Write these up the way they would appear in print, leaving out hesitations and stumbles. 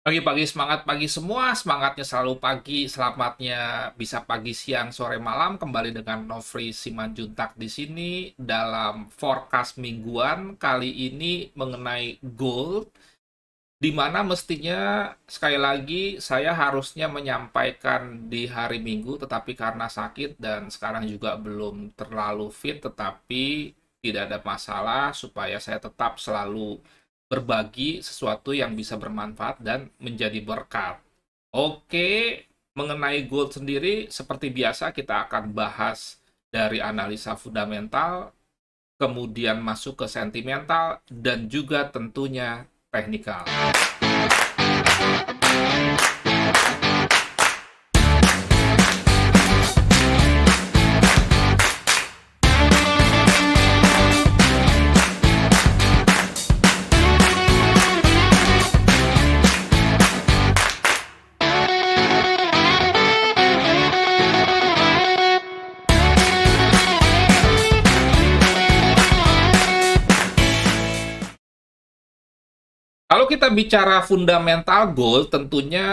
Pagi-pagi semangat pagi semua, semangatnya selalu pagi, selamatnya bisa pagi, siang, sore, malam. Kembali dengan Nofri Simanjuntak di sini dalam forecast mingguan kali ini mengenai gold, di mana mestinya sekali lagi saya harusnya menyampaikan di hari Minggu, tetapi karena sakit dan sekarang juga belum terlalu fit, tetapi tidak ada masalah supaya saya tetap selalu berbagi sesuatu yang bisa bermanfaat dan menjadi berkat. Oke, mengenai gold sendiri, seperti biasa kita akan bahas dari analisa fundamental, kemudian masuk ke sentimental, dan juga tentunya teknikal. Kalau kita bicara fundamental gold, tentunya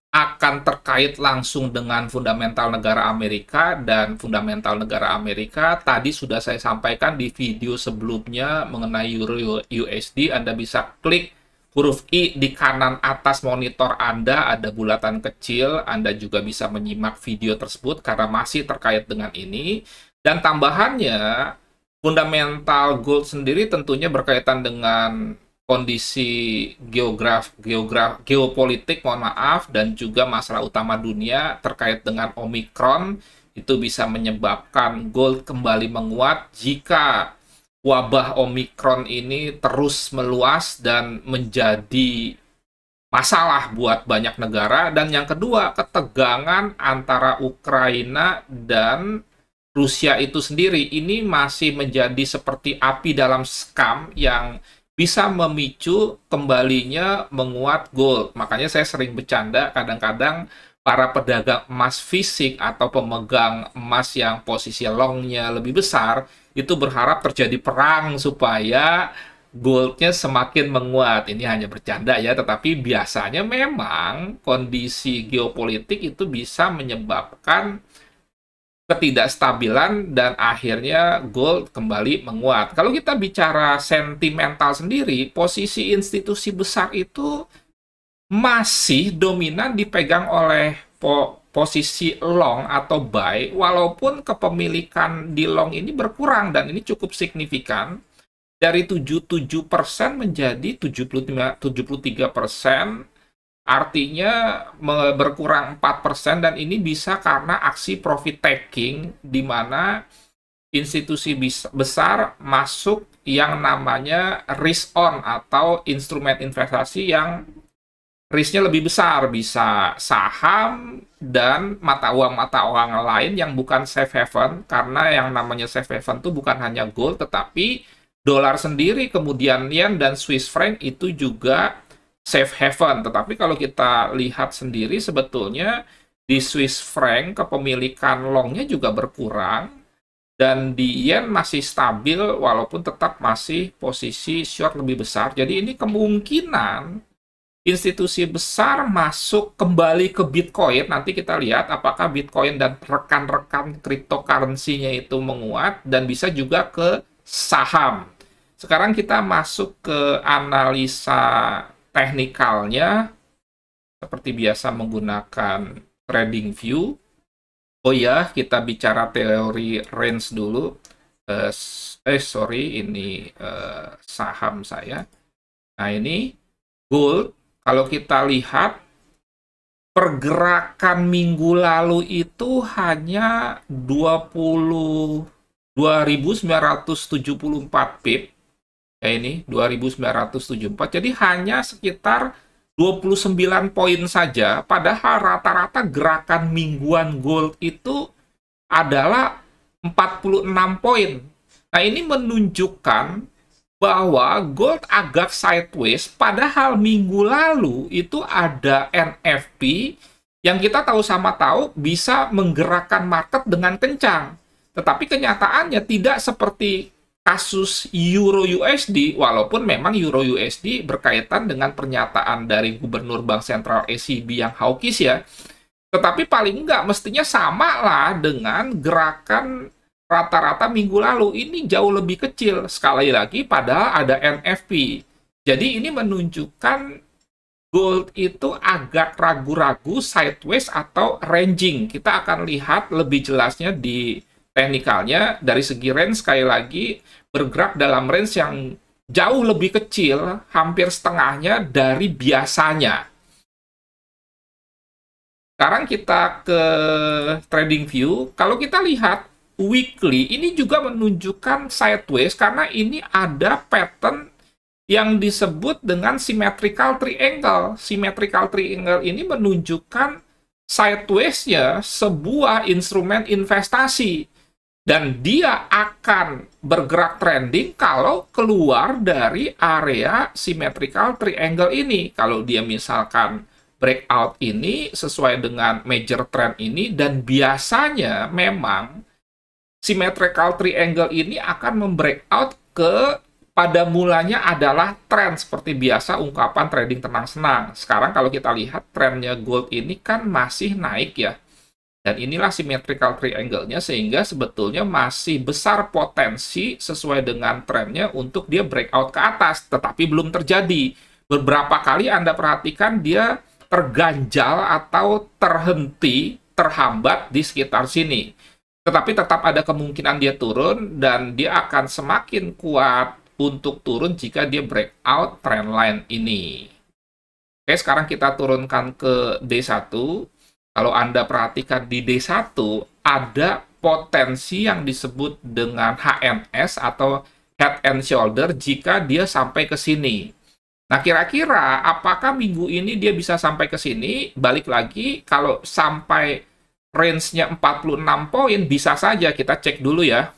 akan terkait langsung dengan fundamental negara Amerika, dan fundamental negara Amerika tadi sudah saya sampaikan di video sebelumnya mengenai Euro USD. Anda bisa klik huruf I di kanan atas monitor Anda, ada bulatan kecil. Anda juga bisa menyimak video tersebut karena masih terkait dengan ini. Dan tambahannya, fundamental gold sendiri tentunya berkaitan dengan kondisi geopolitik, mohon maaf, dan juga masalah utama dunia terkait dengan Omicron. Itu bisa menyebabkan gold kembali menguat jika wabah Omicron ini terus meluas dan menjadi masalah buat banyak negara. Dan yang kedua, ketegangan antara Ukraina dan Rusia itu sendiri ini masih menjadi seperti api dalam sekam yang bisa memicu kembalinya menguat gold. Makanya saya sering bercanda, kadang-kadang para pedagang emas fisik atau pemegang emas yang posisi longnya lebih besar, itu berharap terjadi perang supaya goldnya semakin menguat. Ini hanya bercanda ya, tetapi biasanya memang kondisi geopolitik itu bisa menyebabkan ketidakstabilan dan akhirnya gold kembali menguat. Kalau kita bicara sentimental sendiri, posisi institusi besar itu masih dominan dipegang oleh posisi long atau buy, walaupun kepemilikan di long ini berkurang dan ini cukup signifikan dari 77% menjadi 73%. Artinya berkurang 4%, dan ini bisa karena aksi profit taking di mana institusi besar masuk yang namanya risk on atau instrumen investasi yang risknya lebih besar, bisa saham dan mata uang lain yang bukan safe haven, karena yang namanya safe haven itu bukan hanya gold tetapi dolar sendiri, kemudian yen dan Swiss franc itu juga safe haven. Tetapi kalau kita lihat sendiri sebetulnya di Swiss franc kepemilikan longnya juga berkurang dan di yen masih stabil walaupun tetap masih posisi short lebih besar. Jadi ini kemungkinan institusi besar masuk kembali ke Bitcoin. Nanti kita lihat apakah Bitcoin dan rekan-rekan cryptocurrency-nya itu menguat, dan bisa juga ke saham. Sekarang kita masuk ke analisa teknikalnya, seperti biasa menggunakan trading view. Oh ya, kita bicara teori range dulu. Sorry, ini saham saya. Nah, ini gold. Kalau kita lihat pergerakan minggu lalu itu hanya 22.974 pip. Ya, ini 2.974. Jadi hanya sekitar 29 poin saja, padahal rata-rata gerakan mingguan gold itu adalah 46 poin. Nah, ini menunjukkan bahwa gold agak sideways, padahal minggu lalu itu ada NFP yang kita tahu sama tahu bisa menggerakkan market dengan kencang. Tetapi kenyataannya tidak seperti kasus Euro USD, walaupun memang Euro USD berkaitan dengan pernyataan dari Gubernur Bank Sentral ECB yang hawkish ya. Tetapi paling enggak mestinya sama lah dengan gerakan rata-rata minggu lalu. Ini jauh lebih kecil. Sekali lagi, padahal ada NFP. Jadi ini menunjukkan gold itu agak ragu-ragu sideways atau ranging. Kita akan lihat lebih jelasnya di teknikalnya. Dari segi range, sekali lagi, bergerak dalam range yang jauh lebih kecil, hampir setengahnya dari biasanya. Sekarang kita ke trading view. Kalau kita lihat weekly, ini juga menunjukkan sideways karena ini ada pattern yang disebut dengan symmetrical triangle. Symmetrical triangle ini menunjukkan sideways-nya sebuah instrumen investasi. Dan dia akan bergerak trending kalau keluar dari area symmetrical triangle ini. Kalau dia misalkan breakout ini sesuai dengan major trend ini, dan biasanya memang symmetrical triangle ini akan membreakout ke pada mulanya adalah tren seperti biasa ungkapan trading tenang-senang. Sekarang kalau kita lihat trennya gold ini kan masih naik ya. Dan inilah symmetrical triangle-nya sehingga sebetulnya masih besar potensi sesuai dengan trennya untuk dia breakout ke atas, tetapi belum terjadi. Beberapa kali Anda perhatikan dia terganjal atau terhenti, terhambat di sekitar sini. Tetapi tetap ada kemungkinan dia turun, dan dia akan semakin kuat untuk turun jika dia breakout trendline ini. Oke, sekarang kita turunkan ke D1. Kalau Anda perhatikan di D1, ada potensi yang disebut dengan HNS atau Head and Shoulder jika dia sampai ke sini. Nah, kira-kira apakah minggu ini dia bisa sampai ke sini? Balik lagi, kalau sampai range-nya 46 poin, bisa saja kita cek dulu ya.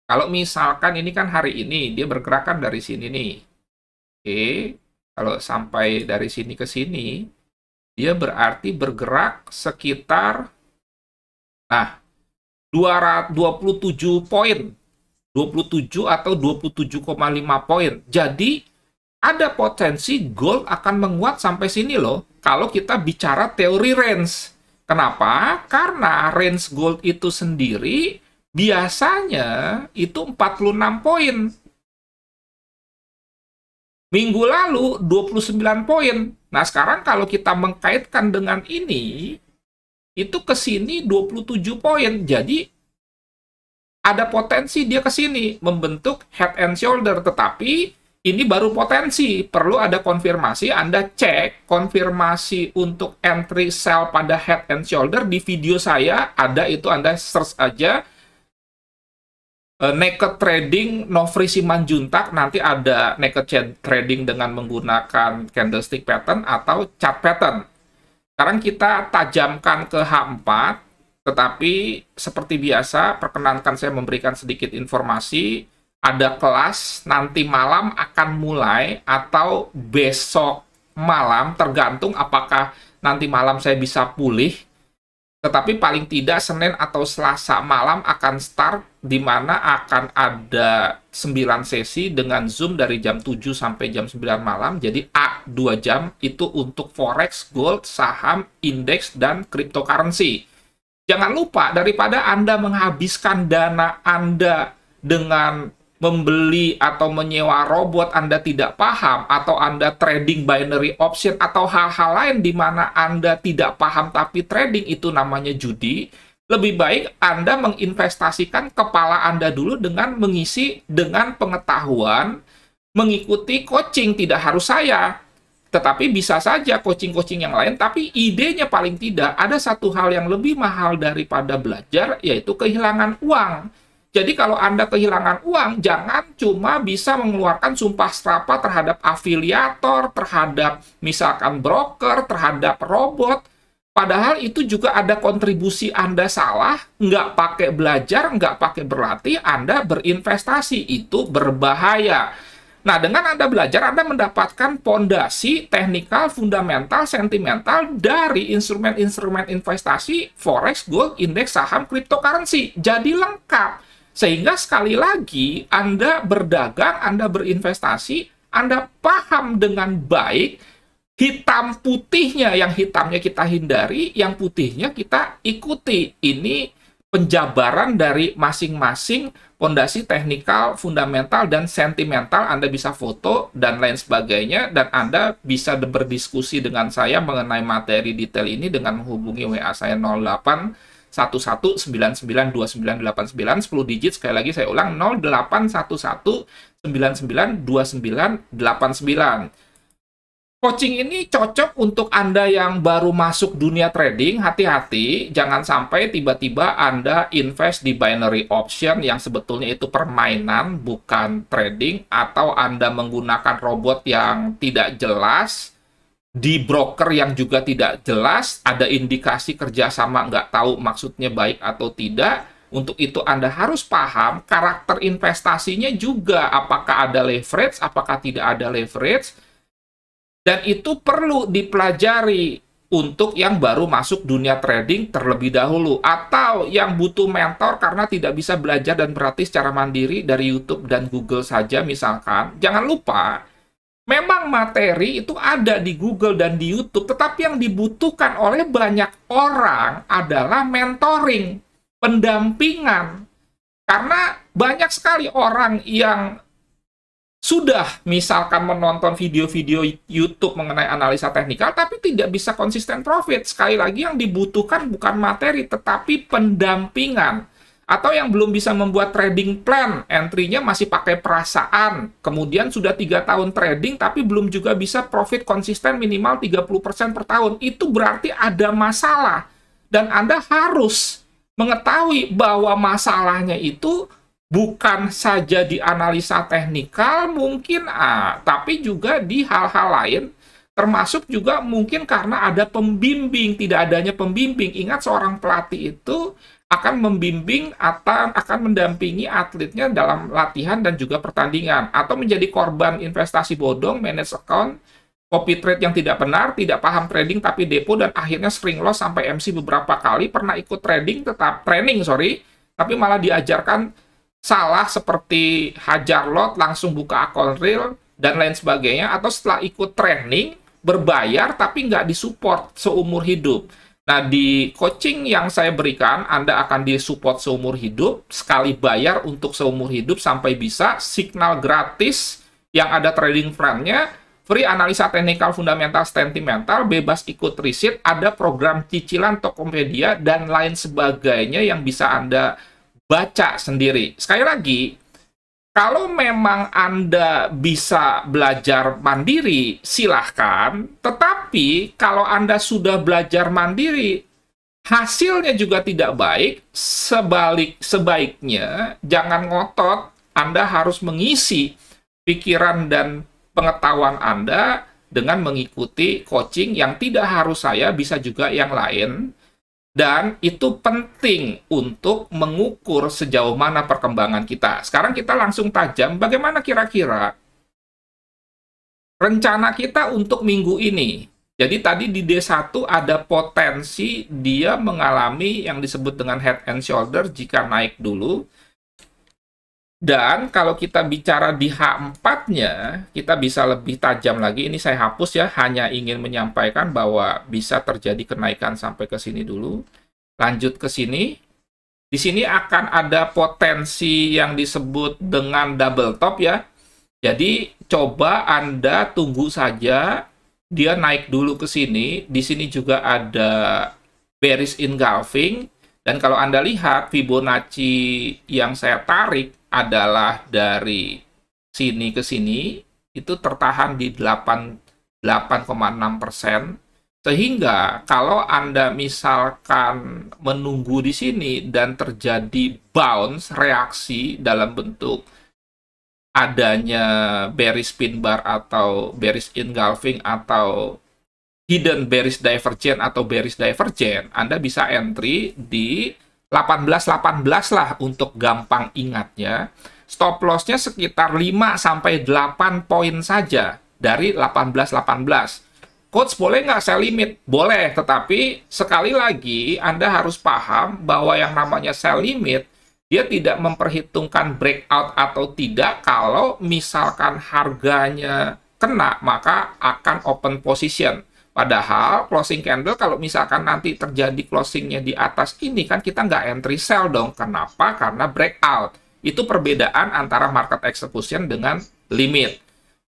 Kalau misalkan ini kan hari ini, dia bergerakan dari sini nih. Oke, kalau sampai dari sini ke sini, dia berarti bergerak sekitar, nah, 27 poin. 27 atau 27,5 poin. Jadi, ada potensi gold akan menguat sampai sini loh, kalau kita bicara teori range. Kenapa? Karena range gold itu sendiri biasanya itu 46 poin. Minggu lalu 29 poin. Nah, sekarang kalau kita mengkaitkan dengan ini, itu ke sini 27 poin. Jadi ada potensi dia ke sini membentuk head and shoulder, tetapi ini baru potensi, perlu ada konfirmasi. Anda cek konfirmasi untuk entry sell pada head and shoulder di video saya, ada itu, Anda search aja naked trading Nofri Simanjuntak, nanti ada naked trading dengan menggunakan candlestick pattern atau chart pattern. Sekarang kita tajamkan ke H4, tetapi seperti biasa, perkenankan saya memberikan sedikit informasi. Ada kelas nanti malam akan mulai atau besok malam, tergantung apakah nanti malam saya bisa pulih. Tetapi paling tidak Senin atau Selasa malam akan start, di mana akan ada 9 sesi dengan Zoom dari jam 7 sampai jam 9 malam. Jadi A 2 jam itu untuk forex, gold, saham, indeks, dan cryptocurrency. Jangan lupa, daripada Anda menghabiskan dana Anda dengan membeli atau menyewa robot Anda tidak paham, atau Anda trading binary option, atau hal-hal lain di mana Anda tidak paham tapi trading, itu namanya judi. Lebih baik Anda menginvestasikan kepala Anda dulu dengan mengisi dengan pengetahuan, mengikuti coaching, tidak harus saya. Tetapi bisa saja coaching-coaching yang lain, tapi idenya paling tidak ada satu hal yang lebih mahal daripada belajar, yaitu kehilangan uang. Jadi kalau Anda kehilangan uang, jangan cuma bisa mengeluarkan sumpah serapah terhadap afiliator, terhadap misalkan broker, terhadap robot. Padahal itu juga ada kontribusi Anda salah, nggak pakai belajar, nggak pakai berlatih, Anda berinvestasi. Itu berbahaya. Nah, dengan Anda belajar, Anda mendapatkan pondasi, teknikal, fundamental, sentimental dari instrumen-instrumen investasi, forex, gold, indeks, saham, cryptocurrency. Jadi lengkap. Sehingga sekali lagi, Anda berdagang, Anda berinvestasi, Anda paham dengan baik, hitam putihnya, yang hitamnya kita hindari, yang putihnya kita ikuti. Ini penjabaran dari masing-masing pondasi teknikal, fundamental, dan sentimental. Anda bisa foto dan lain sebagainya, dan Anda bisa berdiskusi dengan saya mengenai materi detail ini dengan menghubungi WA saya 08 11 99 29 89 10 digit. Sekali lagi saya ulang, 08 11 99 29 89. Coaching ini cocok untuk Anda yang baru masuk dunia trading. Hati-hati, jangan sampai tiba-tiba Anda invest di binary option yang sebetulnya itu permainan, bukan trading, atau Anda menggunakan robot yang tidak jelas, di broker yang juga tidak jelas, ada indikasi kerjasama nggak tahu maksudnya baik atau tidak. Untuk itu Anda harus paham karakter investasinya juga, apakah ada leverage, apakah tidak ada leverage. Dan itu perlu dipelajari untuk yang baru masuk dunia trading terlebih dahulu. Atau yang butuh mentor karena tidak bisa belajar dan berlatih secara mandiri dari YouTube dan Google saja misalkan. Jangan lupa, memang materi itu ada di Google dan di YouTube. Tetapi yang dibutuhkan oleh banyak orang adalah mentoring, pendampingan. Karena banyak sekali orang yang sudah misalkan menonton video-video YouTube mengenai analisa teknikal, tapi tidak bisa konsisten profit. Sekali lagi yang dibutuhkan bukan materi, tetapi pendampingan. Atau yang belum bisa membuat trading plan, entry-nya masih pakai perasaan. Kemudian sudah 3 tahun trading, tapi belum juga bisa profit konsisten minimal 30% per tahun. Itu berarti ada masalah. Dan Anda harus mengetahui bahwa masalahnya itu bukan saja di analisa teknikal mungkin, tapi juga di hal-hal lain, termasuk juga mungkin karena ada pembimbing. Tidak adanya pembimbing. Ingat, seorang pelatih itu akan membimbing atau akan mendampingi atletnya dalam latihan dan juga pertandingan. Atau menjadi korban investasi bodong, manage account, copy trade yang tidak benar, tidak paham trading tapi depo, dan akhirnya sering loss sampai MC beberapa kali. Pernah ikut training, tapi malah diajarkan salah seperti hajar lot, langsung buka akun real, dan lain sebagainya. Atau setelah ikut training, berbayar tapi nggak disupport seumur hidup. Nah, di coaching yang saya berikan, Anda akan disupport seumur hidup, sekali bayar untuk seumur hidup sampai bisa, signal gratis yang ada trading plan-nya, free analisa teknikal, fundamental, sentimental, bebas ikut riset, ada program cicilan Tokopedia, dan lain sebagainya yang bisa Anda baca sendiri. Sekali lagi, kalau memang Anda bisa belajar mandiri, silahkan. Tetapi kalau Anda sudah belajar mandiri, hasilnya juga tidak baik, sebaiknya jangan ngotot. Anda harus mengisi pikiran dan pengetahuan Anda dengan mengikuti coaching yang tidak harus saya, bisa juga yang lain. Dan itu penting untuk mengukur sejauh mana perkembangan kita. Sekarang kita langsung tajam, bagaimana kira-kira rencana kita untuk minggu ini. Jadi tadi di D1 ada potensi dia mengalami yang disebut dengan head and shoulder jika naik dulu. Dan kalau kita bicara di H4-nya, kita bisa lebih tajam lagi. Ini saya hapus ya, hanya ingin menyampaikan bahwa bisa terjadi kenaikan sampai ke sini dulu. Lanjut ke sini. Di sini akan ada potensi yang disebut dengan double top ya. Jadi coba Anda tunggu saja dia naik dulu ke sini. Di sini juga ada bearish engulfing. Dan kalau Anda lihat Fibonacci yang saya tarik adalah dari sini ke sini, itu tertahan di 8,6%. Sehingga kalau Anda misalkan menunggu di sini dan terjadi bounce, reaksi dalam bentuk adanya bearish pin bar atau bearish engulfing atau hidden bearish divergent atau bearish divergent, Anda bisa entry di 18.18 lah untuk gampang ingatnya. Stop loss-nya sekitar 5-8 poin saja dari 18.18. Coach, boleh nggak sell limit? Boleh, tetapi sekali lagi Anda harus paham bahwa yang namanya sell limit, dia tidak memperhitungkan breakout atau tidak. Kalau misalkan harganya kena, maka akan open position. Padahal closing candle kalau misalkan nanti terjadi closingnya di atas ini, kan kita nggak entry sell dong. Kenapa? Karena breakout. Itu perbedaan antara market execution dengan limit.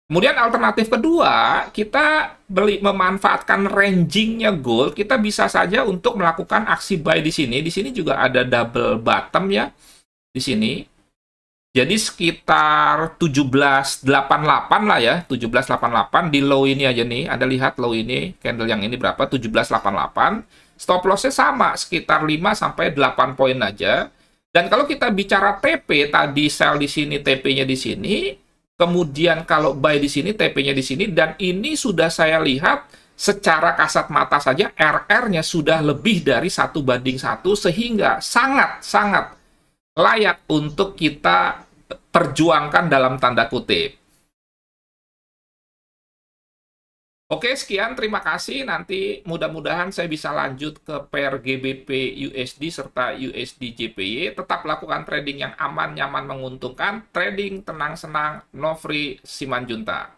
Kemudian alternatif kedua, kita memanfaatkan rangingnya gold, kita bisa saja untuk melakukan aksi buy di sini. Di sini juga ada double bottom ya, di sini. Jadi sekitar 17.88 lah ya, 17.88 di low ini aja nih. Anda lihat low ini, candle yang ini berapa? 17.88. Stop loss-nya sama, sekitar 5-8 poin aja. Dan kalau kita bicara TP, tadi sell di sini, TP-nya di sini. Kemudian kalau buy di sini, TP-nya di sini. Dan ini sudah saya lihat secara kasat mata saja, RR-nya sudah lebih dari 1:1, sehingga sangat-sangat layak untuk kita perjuangkan dalam tanda kutip. Oke, sekian. Terima kasih. Nanti mudah-mudahan saya bisa lanjut ke pair GBP USD serta USD JPY. Tetap lakukan trading yang aman, nyaman, menguntungkan. Trading tenang, senang, no free, Simanjunta.